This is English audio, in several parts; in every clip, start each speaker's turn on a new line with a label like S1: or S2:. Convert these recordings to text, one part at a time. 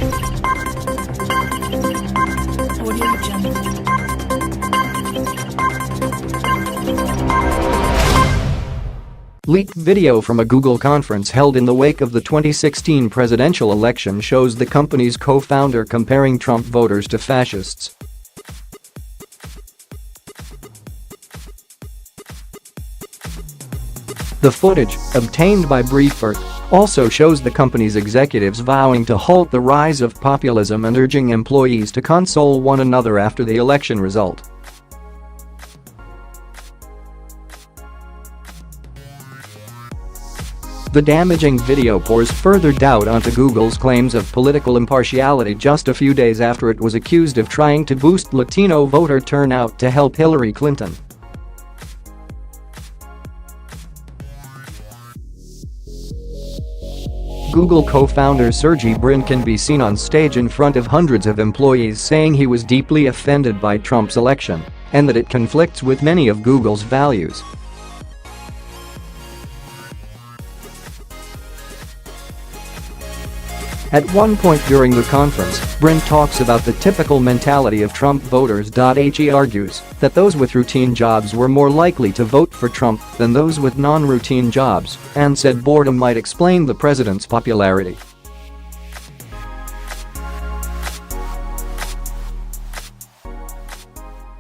S1: Audio Jungle.
S2: Leaked video from a Google conference held in the wake of the 2016 presidential election shows the company's co-founder comparing Trump voters to fascists. The footage, obtained by Breitbart, also shows the company's executives vowing to halt the rise of populism and urging employees to console one another after the election result. The damaging video pours further doubt onto Google's claims of political impartiality just a few days after it was accused of trying to boost Latino voter turnout to help Hillary Clinton. Google co-founder Sergey Brin can be seen on stage in front of hundreds of employees saying he was deeply offended by Trump's election and that it conflicts with many of Google's values. At one point during the conference, Brin talks about the typical mentality of Trump voters. He argues that those with routine jobs were more likely to vote for Trump than those with non-routine jobs, and said boredom might explain the president's popularity.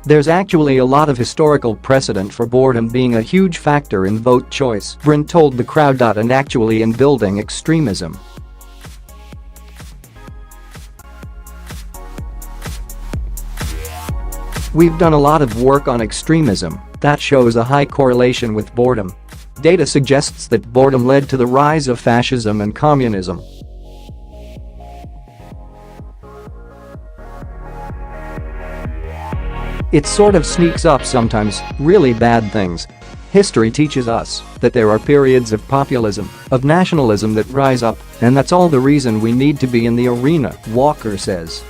S2: There's actually a lot of historical precedent for boredom being a huge factor in vote choice, Brin told the crowd, and actually in building extremism. We've done a lot of work on extremism that shows a high correlation with boredom. Data suggests that boredom led to the rise of fascism and communism. It sort of sneaks up sometimes, really bad things. History teaches us that there are periods of populism, of nationalism that rise up, and that's all the reason we need to be in the arena, Walker says.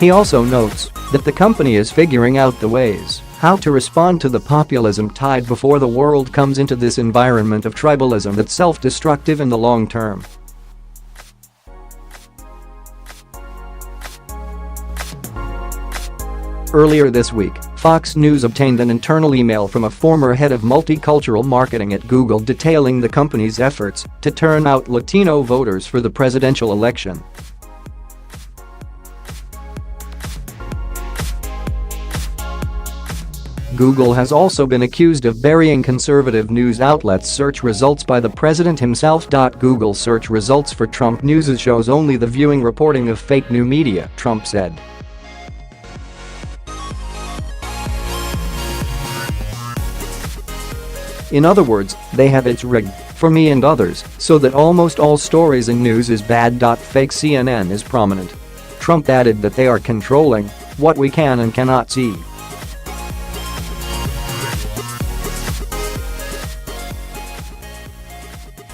S2: He also notes that the company is figuring out the ways how to respond to the populism tide before the world comes into this environment of tribalism that's self-destructive in the long term. Earlier this week, Fox News obtained an internal email from a former head of multicultural marketing at Google detailing the company's efforts to turn out Latino voters for the presidential election. Google has also been accused of burying conservative news outlets' search results by the president himself. Google search results for Trump news shows only the viewing reporting of fake news media, Trump said. In other words, they have it rigged for me and others so that almost all stories and news is bad. Fake CNN is prominent. Trump added that they are controlling what we can and cannot see.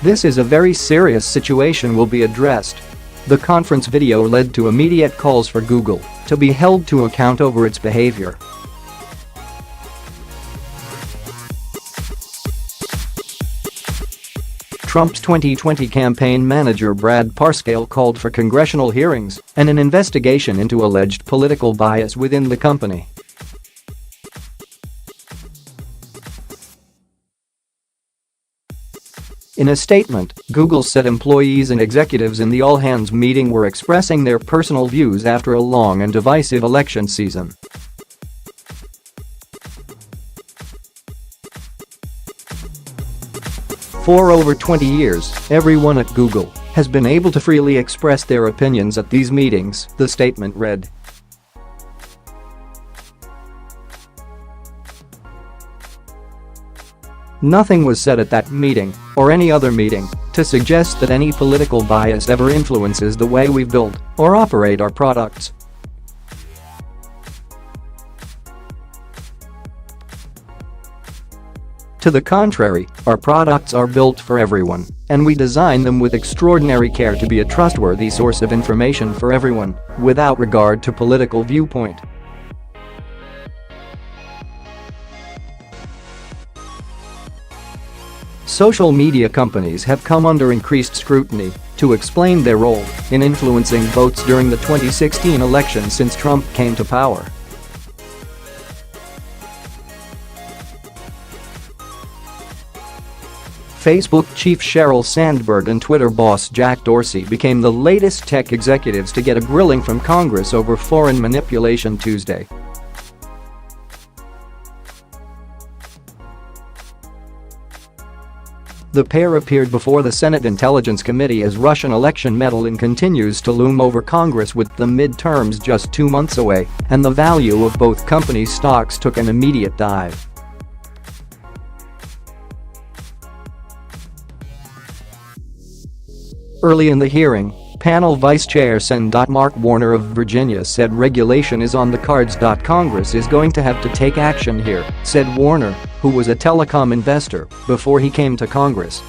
S2: This is a very serious situation, will be addressed. The conference video led to immediate calls for Google to be held to account over its behavior. Trump's 2020 campaign manager Brad Parscale called for congressional hearings and an investigation into alleged political bias within the company. In a statement, Google said employees and executives in the all-hands meeting were expressing their personal views after a long and divisive election season. For over 20 years, everyone at Google has been able to freely express their opinions at these meetings, the statement read. Nothing was said at that meeting, or any other meeting, to suggest that any political bias ever influences the way we build or operate our products. To the contrary, our products are built for everyone, and we design them with extraordinary care to be a trustworthy source of information for everyone, without regard to political viewpoint. Social media companies have come under increased scrutiny to explain their role in influencing votes during the 2016 election since Trump came to power. Facebook chief Sheryl Sandberg and Twitter boss Jack Dorsey became the latest tech executives to get a grilling from Congress over foreign manipulation Tuesday. The pair appeared before the Senate Intelligence Committee as Russian election meddling continues to loom over Congress with the midterms just 2 months away, and the value of both companies' stocks took an immediate dive. Early in the hearing, panel Vice Chair Sen. Mark Warner of Virginia said regulation is on the cards. Congress is going to have to take action here, said Warner, who was a telecom investor before he came to Congress.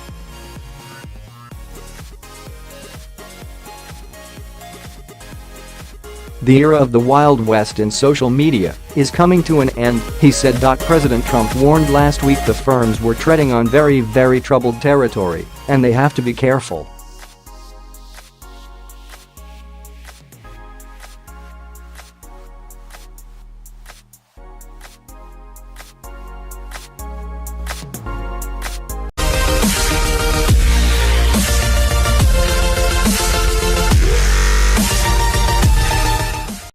S2: The era of the Wild West in social media is coming to an end, he said. President Trump warned last week the firms were treading on very troubled territory, and they have to be careful.